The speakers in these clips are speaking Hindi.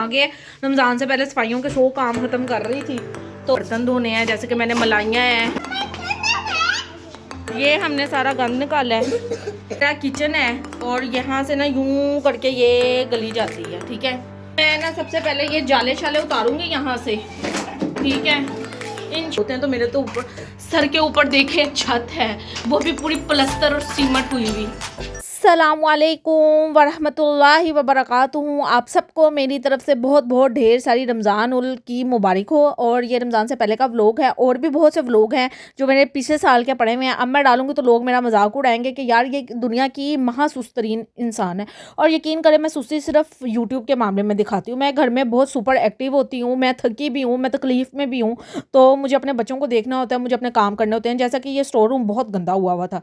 आगे रमज़ान से पहले सफाइयों के 100 काम ख़त्म कर रही थी। तो बर्तन धोने हैं, जैसे कि मैंने मलाइयाँ हैं, ये हमने सारा गंद निकाला है। मेरा किचन है और यहाँ से ना यूं करके ये गली जाती है। ठीक है, मैं ना सबसे पहले ये जाले शाले उतारूंगी यहाँ से। ठीक है, इन होते हैं तो मेरे तो ऊपर सर के ऊपर देखे छत है, वो भी पूरी प्लस्तर और सीमेंट हुई हुई। अस्सलामुअलैकुम वरहमतुल्लाहि वबरकातुहू। आप सबको मेरी तरफ से बहुत बहुत ढेर सारी रमज़ान उल की मुबारक हो। और ये रमज़ान से पहले का व्लॉग है, और भी बहुत से व्लॉग हैं जो मैंने पिछले साल के पढ़े हुए हैं। अब मैं डालूंगी तो लोग मेरा मजाक उड़ाएंगे कि यार ये दुनिया की महासुस्तरीन इंसान है। और यकीन करें, मैं सुस्ती सिर्फ यूट्यूब के मामले में दिखाती हूँ। मैं घर में बहुत सुपर एक्टिव होती हूँ, मैं थकी भी हूँ, मैं तकलीफ़ में भी हूँ। तो मुझे अपने बच्चों को देखना होता है, मुझे अपने काम करने होते हैं। जैसा कि ये स्टोर रूम बहुत गंदा हुआ था,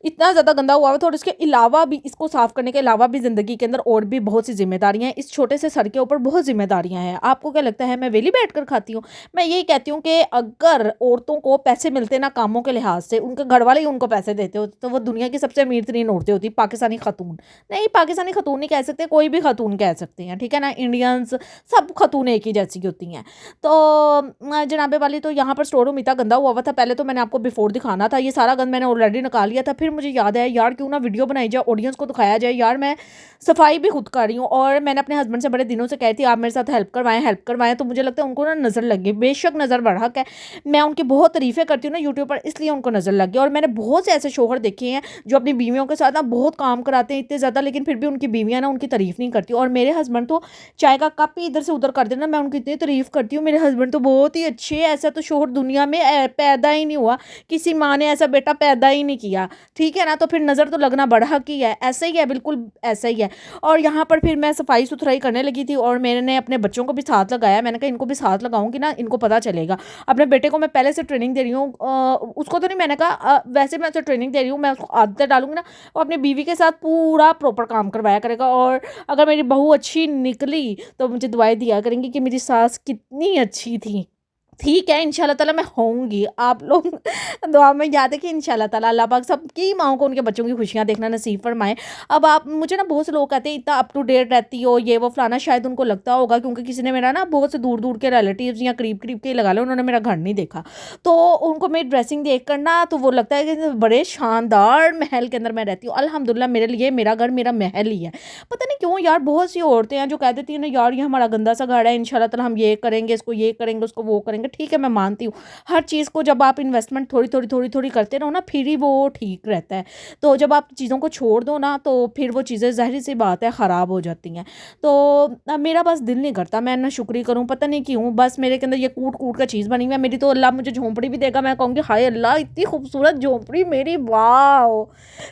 इतना ज़्यादा गंदा हुआ था। और इसके अलावा भी, इसको साफ़ करने के अलावा भी ज़िंदगी के अंदर और भी बहुत सी जिम्मेदारियां हैं। इस छोटे से सर के ऊपर बहुत जिम्मेदारियां हैं। आपको क्या लगता है मैं वेली बैठ कर खाती हूँ? मैं यही कहती हूँ कि अगर औरतों को पैसे मिलते ना कामों के लिहाज से, उनके घर वाले ही उनको पैसे देते होते, तो वो दुनिया की सबसे अमीर तरीन औरतें होती। पाकिस्तानी खातून नहीं, पाकिस्तानी खातून नहीं कह सकते, कोई भी खातून कह सकते हैं। ठीक है ना, इंडियंस सब खातून एक ही जैसी होती हैं। तो जनाबे वाली, तो यहाँ पर स्टोर रूम इतना गंदा हुआ था। पहले तो मैंने आपको बिफोर दिखाना था, ये सारा गंद मैंने ऑलरेडी निकाल लिया था। फिर मुझे याद आया यार क्यों ना वीडियो बनाई जाए, ऑडियंस को दिखाया जाए। यार मैं सफाई भी खुद कर रही हूँ, और मैंने अपने हस्बैंड से बड़े दिनों से कहती आप मेरे साथ हेल्प करवाएं। तो मुझे लगता है उनको ना नज़र लग गई। बेशक नज़र बढ़क है, मैं उनकी बहुत तारीफ़ें करती हूँ ना यूट्यूब पर, इसलिए उनको नज़र लग गई। और मैंने बहुत से ऐसे शोहर देखे हैं जो अपनी बीवियों के साथ ना बहुत काम कराते हैं इतने ज़्यादा, लेकिन फिर भी उनकी बीवियाँ ना उनकी तारीफ़ नहीं करती। और मेरे हस्बैंड तो चाय का कप ही इधर से उधर कर देना, मैं उनकी इतनी तारीफ़ करती हूँ। मेरे हस्बैंड तो बहुत ही अच्छे हैं, ऐसा तो शोहर दुनिया में पैदा ही नहीं हुआ, किसी माँ ने ऐसा बेटा पैदा ही नहीं किया। ठीक है ना, तो फिर नज़र तो लगना बढ़क ही है, ऐसा ही है, बिल्कुल ऐसा ही है। और यहाँ पर फिर मैं सफाई सुथराई करने लगी थी, और मैंने अपने बच्चों को भी साथ लगाया। मैंने कहा इनको भी साथ लगाऊंगी ना, इनको पता चलेगा। अपने बेटे को मैं पहले से ट्रेनिंग दे रही हूँ, उसको तो नहीं, मैंने कहा वैसे मैं उसे ट्रेनिंग दे रही हूँ, मैं उसको आदतें डालूंगी ना, वो अपनी बीवी के साथ पूरा प्रॉपर काम करवाया करेगा। और अगर मेरी बहू अच्छी निकली तो मुझे दुआएं दिया करेंगी कि मेरी सास कितनी अच्छी थी। ठीक है, इंशाल्लाह ताला मैं होंगी। आप लोग दुआ में याद है कि इंशाल्लाह ताला अल्लाह पाक सबकी माओं को उनके बच्चों की खुशियां देखना नसीब फरमाए। अब आप मुझे ना, बहुत से लोग कहते हैं इतना अप टू डेट रहती हो, ये वो फलाना। शायद उनको लगता होगा क्योंकि किसी ने मेरा ना बहुत से दूर दूर के रिलेटिव्स या करीब करीब के लगा लो, उन्होंने मेरा घर नहीं देखा, तो उनको मेरी ड्रेसिंग देख कर ना तो वो लगता है कि बड़े शानदार महल के अंदर मैं रहती हूँ। अल्हम्दुलिल्लाह, मेरे लिए मेरा घर मेरा महल ही है। पता नहीं क्यों यार, बहुत सी औरतें हैं जो कह देती हैं ना यार ये हमारा गंदा सा घर है, इंशाल्लाह ताला हम ये करेंगे, इसको ये करेंगे, उसको वो करेंगे। ठीक है, मैं मानती हूँ हर चीज़ को जब आप इन्वेस्टमेंट थोड़ी थोड़ी करते रहो ना, फिर ही वो ठीक रहता है। तो जब आप चीज़ों को छोड़ दो ना, तो फिर वो चीज़ें ज़ाहिर सी बात है ख़राब हो जाती हैं। तो मेरा बस दिल नहीं करता मैं ना शुक्री करूँ, पता नहीं क्यों, बस मेरे के अंदर ये कूट कूट का चीज़ बनी हुई है। मेरी तो अल्लाह मुझे झोंपड़ी भी देगा, मैं कहूँगी हाय अल्लाह इतनी खूबसूरत झोंपड़ी मेरी, वाह।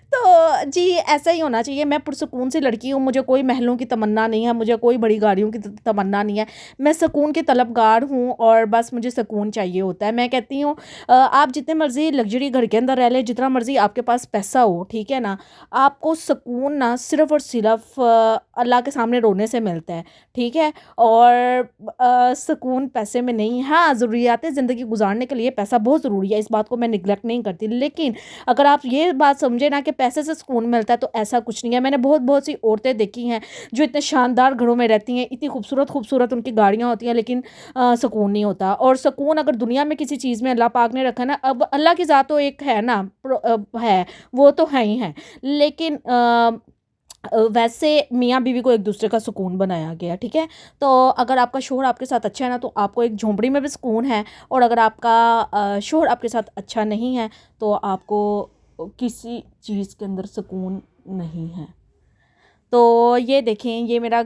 तो जी ऐसा ही होना चाहिए। मैं पुरसकून से लड़की हूँ, मुझे कोई महलों की तमन्ना नहीं है, मुझे कोई बड़ी गाड़ियों की तमन्ना नहीं है। मैं सुकून की तलबगार हूँ, और बस मुझे सुकून चाहिए होता है। मैं कहती हूँ आप जितने मर्जी लग्जरी घर के अंदर रह ले, जितना मर्जी आपके पास पैसा हो, ठीक है ना, आपको सुकून ना सिर्फ और सिर्फ अल्लाह के सामने रोने से मिलता है। ठीक है, और सुकून पैसे में नहीं। हाँ, ज़रूरियात ज़िंदगी गुजारने के लिए पैसा बहुत ज़रूरी है, इस बात को मैं निगलेक्ट नहीं करती, लेकिन अगर आप ये बात समझे ना कि पैसे से सुकून मिलता है, तो ऐसा कुछ नहीं है। मैंने बहुत बहुत सी औरतें देखी हैं जो इतने शानदार घरों में रहती हैं, इतनी खूबसूरत खूबसूरत उनकी गाड़ियाँ होती हैं, लेकिन सुकून नहीं होता। और सुकून अगर दुनिया में किसी चीज़ में अल्लाह पाक ने रखा ना, अब अल्लाह की ज़ात तो एक है ना, है, वो तो है ही है, लेकिन वैसे मियाँ बीवी को एक दूसरे का सुकून बनाया गया। ठीक है, तो अगर आपका शोहर आपके साथ अच्छा है ना, तो आपको एक झोंपड़ी में भी सुकून है, और अगर आपका शोहर आपके साथ अच्छा नहीं है, तो आपको किसी चीज़ के अंदर सुकून नहीं है। तो ये देखें, ये मेरा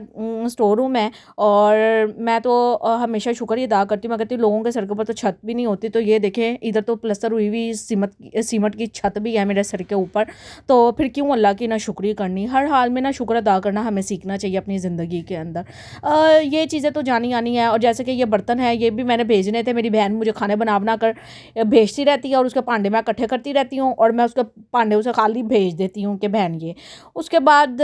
स्टोर रूम है, और मैं तो हमेशा शुक्र ही अदा करती हूँ। मैं कहती हूँ लोगों के सर के ऊपर तो छत भी नहीं होती। तो ये देखें, इधर तो प्लस्तर हुई हुई सीमेंट की छत भी है मेरे सर के ऊपर। तो फिर क्यों अल्लाह की ना शुक्री करनी। हर हाल में ना शुक्र अदा करना हमें सीखना चाहिए अपनी ज़िंदगी के अंदर। ये चीज़ें तो जानी आनी है। और जैसे कि ये बर्तन है, ये भी मैंने भेजने थे। मेरी बहन मुझे खाने बना कर भेजती रहती है, और उसके पांडे मैं इकट्ठे करती रहती हूँ, और मैं उसके पांडे उसे खाली भेज देती हूँ कि बहन ये। उसके बाद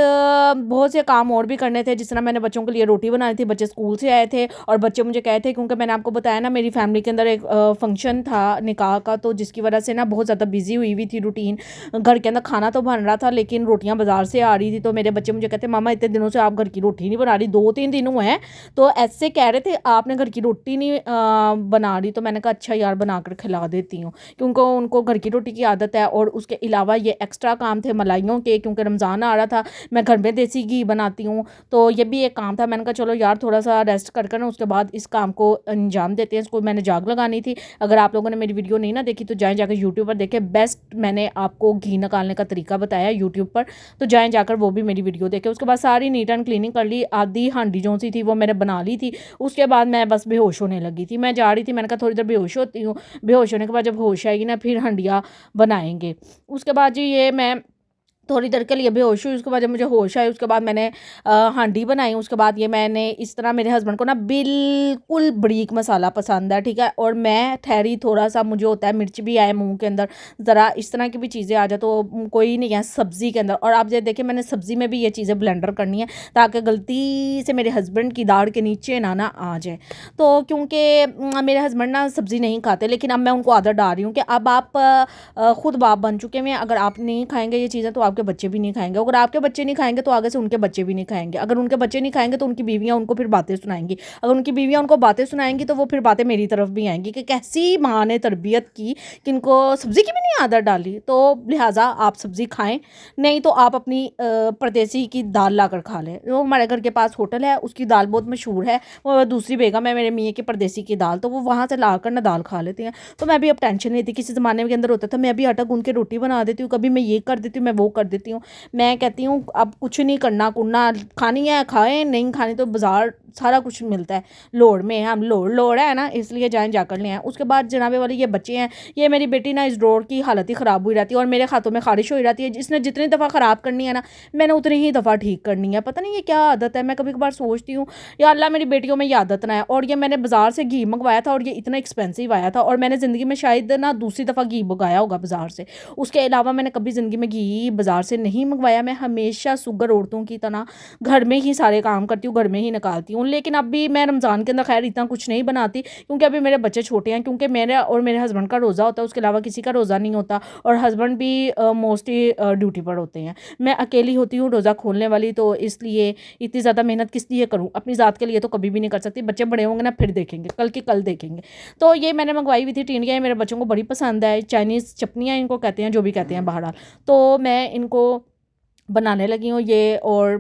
बहुत से काम और भी करने थे, जिस तरह मैंने बच्चों के लिए रोटी बनाई थी, बच्चे स्कूल से आए थे और बच्चे मुझे कहे थे, क्योंकि मैंने आपको बताया ना मेरी फैमिली के अंदर एक फंक्शन था निकाह का, तो जिसकी वजह से ना बहुत ज़्यादा बिजी हुई थी रूटीन। घर के अंदर खाना तो बन रहा था लेकिन रोटियाँ बाज़ार से आ रही थी। तो मेरे बच्चे मुझे कहते मामा इतने दिनों से आप घर की रोटी नहीं बना रही, 2-3 दिन हुए हैं तो ऐसे कह रहे थे आपने घर की रोटी नहीं बना रही। तो मैंने कहा अच्छा यार बना कर खिला देती हूँ, क्योंकि उनको घर की रोटी की आदत है। और उसके अलावा ये एक्स्ट्रा काम थे malaइयों के, क्योंकि रमज़ान आ रहा था, मैं घर में देसी घी बनाती हूँ तो ये भी एक काम था। मैंने कहा चलो यार थोड़ा सा रेस्ट कर ना उसके बाद इस काम को अंजाम देते हैं। इसको मैंने जाग लगानी थी। अगर आप लोगों ने मेरी वीडियो नहीं ना देखी तो जाएँ जाकर यूट्यूब पर देखें, बेस्ट मैंने आपको घी निकालने का तरीका बताया यूट्यूब पर, तो जाएँ जाकर वो भी मेरी वीडियो देखें। उसके बाद सारी नीट एंड क्लीनिंग कर ली, आधी हांडी जो सी थी वो मैंने बना ली थी। उसके बाद मैं बस बेहोश होने लगी थी, मैं जा रही थी, मैंने कहा थोड़ी देर बेहोश होती हूँ, बेहोश होने के बाद जब होश आएगी ना फिर हंडिया बनाएंगे। उसके बाद जी ये मैं थोड़ी देर के लिए बेहोश हुई। उसके बाद जब मुझे होश आई उसके बाद मैंने हांडी बनाई। उसके बाद ये मैंने इस तरह, मेरे हस्बैंड को ना बिल्कुल बारीक मसाला पसंद है, ठीक है, और मैं ठहरी थोड़ा सा, मुझे होता है मिर्च भी आए मुंह के अंदर, ज़रा इस तरह की भी चीज़ें आ जाए तो कोई नहीं है सब्ज़ी के अंदर। और आप ये देखिए मैंने सब्ज़ी में भी ये चीज़ें ब्लेंडर करनी है ताकि गलती से मेरे हस्बैंड की दाढ़ के नीचे ना आ जाए। तो क्योंकि मेरे हस्बैंड ना सब्ज़ी नहीं खाते, लेकिन अब मैं उनको आदत डाल रही हूँ कि अब आप खुद बाप बन चुके हैं, अगर आप नहीं खाएंगे ये चीज़ें तो आपके बच्चे भी नहीं खाएंगे, अगर आपके बच्चे नहीं खाएंगे तो आगे से उनके बच्चे भी नहीं खाएंगे, अगर उनके बच्चे नहीं खाएंगे तो उनकी बीवियां उनको फिर बातें सुनाएंगी, अगर उनकी बीवियां उनको बातें सुनाएंगी तो वो फिर बातें मेरी तरफ भी आएंगी कि कैसी माँ ने तरबियत की कि इनको सब्ज़ी की भी नहीं आदत डाली। तो लिहाजा आप सब्ज़ी खाएं, नहीं तो आप अपनी परदेसी की दाल ला कर खा लें। वो हमारे घर के पास होटल है, उसकी दाल बहुत मशहूर है, वो दूसरी बेगम है मेरे मियाँ की परदेसी की दाल, तो वो वहाँ से ला कर ना दाल खा लेते हैं। तो मैं भी अब टेंशन नहीं थी, किसी ज़माने के अंदर होता था मैं अभी आटा गूंद के रोटी बना देती हूँ, कभी मैं ये कर देती हूँ, मैं वो कर देती हूँ। मैं कहती हूँ अब कुछ नहीं करना कुरना, खानी है खाएं, नहीं खानी तो बाज़ार सारा कुछ मिलता है, लोड़ में हम लोड़ है ना, इसलिए जाएँ जाकर ले आएँ। उसके बाद जनाबे वाले ये बच्चे हैं, ये मेरी बेटी ना इस ड्रॉर की हालत ही ख़राब हुई रहती है और मेरे हाथों में ख़ारिश हुई रहती है। इसने जितनी दफ़ा ख़राब करनी है ना मैंने उतनी ही दफ़ा ठीक करनी है। पता नहीं ये क्या आदत है, मैं कभी कभार सोचती हूँ या अल्लाह मेरी बेटियों में ये आदत ना है। और ये मैंने बाज़ार से घी मंगवाया था और ये इतना एक्सपेंसिव आया था, और मैंने ज़िंदगी में शायद ना दूसरी दफ़ा घी मंगाया होगा बाज़ार से, उसके अलावा मैंने कभी ज़िंदगी में घी बाज़ार से नहीं मंगवाया। मैं हमेशा सुगर औरतों की तरह घर में ही सारे काम करती हूँ, घर में ही निकालती हूँ। लेकिन अभी मैं रमज़ान के अंदर खैर इतना कुछ नहीं बनाती क्योंकि अभी मेरे बच्चे छोटे हैं, क्योंकि मेरे और मेरे हस्बैंड का रोज़ा होता है, उसके अलावा किसी का रोज़ा नहीं होता, और हस्बैंड भी मोस्टली ड्यूटी पर होते हैं। मैं अकेली होती हूँ रोज़ा खोलने वाली, तो इसलिए इतनी ज़्यादा मेहनत किस लिए करूँ, अपनी ज़ात के लिए तो कभी भी नहीं कर सकती। बच्चे बड़े होंगे ना फिर देखेंगे, कल की कल देखेंगे। तो ये मैंने मंगवाई हुई थी टिंडियाँ, मेरे बच्चों को बड़ी पसंद है, चाइनीज़ चपनियाँ इनको कहते हैं, जो भी कहते हैं बहरहाल। तो मैं इनको बनाने लगी हूँ ये। और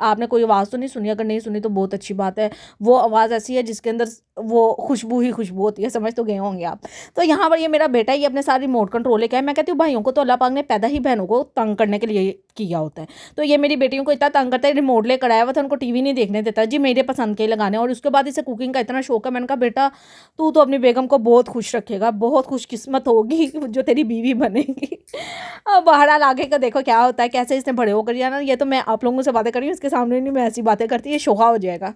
आपने कोई आवाज़ तो नहीं सुनी, अगर नहीं सुनी तो बहुत अच्छी बात है। वो आवाज़ ऐसी है जिसके अंदर वो खुशबू ही खुशबू होती है, समझ तो गए होंगे आप। तो यहाँ पर ये मेरा बेटा ही अपने सारे रिमोट कंट्रोल लेके है। मैं कहती हूँ भाइयों को तो अल्लाह पाक ने पैदा ही बहनों को तंग करने के लिए किया होता है, तो ये मेरी बेटियों को इतना तंग करता है, रिमोट लेकर आया हुआ था, उनको टीवी नहीं देखने देता जी, मेरे पसंद के लगाने। और उसके बाद इसे कुकिंग का इतना शौक है, मैंने कहा बेटा तू तो अपनी बेगम को बहुत खुश रखेगा, बहुत खुशकिस्मत होगी जो तेरी बीवी बनेगी। अब बहरहाल आगे का देखो क्या होता है, कैसे इसने बड़े होकर जाना। ये तो मैं आप लोगों से बातें कर रही हूँ, इसके सामने नहीं मैं ऐसी बातें करती, ये शोखा हो जाएगा।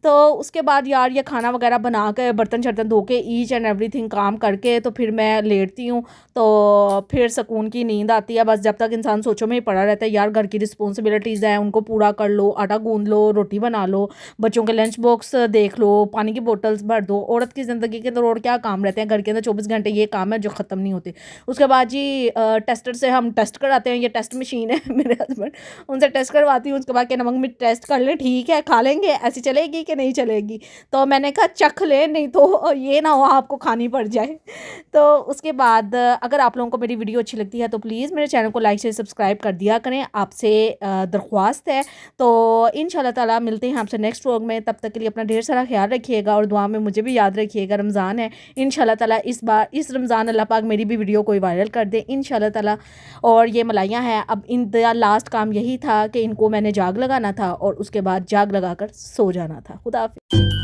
तो उसके बाद यार ये खाना वगैरह बना के बर्तन शर्तन धो के ईच एंड एवरीथिंग काम करके तो फिर मैं लेटती हूँ, तो फिर सुकून की नींद आती है। बस जब तक इंसान सोचों में ही पड़ा रहता है यार, घर की रिस्पॉन्सिबिलिटीज़ हैं उनको पूरा कर लो, आटा गूंद लो, रोटी बना लो, बच्चों के लंच बॉक्स देख लो, पानी की बोतल्स भर दो। औरत की ज़िंदगी के अंदर और क्या काम रहते हैं, घर के अंदर 24 घंटे ये काम है जो ख़त्म नहीं होते। उसके बाद जी टेस्टर से हम टेस्ट कराते हैं, ये टेस्ट मशीन है मेरे हस्बैंड, उनसे टेस्ट करवाती हूँ। उसके बाद के नमक मिर्च टेस्ट कर ले, ठीक है खा लेंगे, ऐसी चलेगी कि नहीं चलेगी। तो मैंने कहा चख ले, नहीं तो ये ना हो आपको खानी पड़ जाए। तो उसके बाद अगर आप लोगों को मेरी वीडियो अच्छी लगती है तो प्लीज़ मेरे चैनल को लाइक से सब्सक्राइब कर दिया करें, आपसे दरख्वास्त है। तो इंशाल्लाह ताला मिलते हैं आपसे नेक्स्ट व्लॉग में, तब तक के लिए अपना ढेर सारा ख्याल रखिएगा और दुआ में मुझे भी याद रखिएगा। रमज़ान है, इंशाल्लाह ताला इस बार इस रमज़ान अल्लाह पाक मेरी भी वीडियो कोई वायरल कर दे इंशाल्लाह ताला। और ये मलाइयाँ हैं, अब इनका लास्ट काम यही था कि इनको मैंने जाग लगाना था और उसके बाद जाग लगा कर सो जाना था। खुदा हाफ़िज़।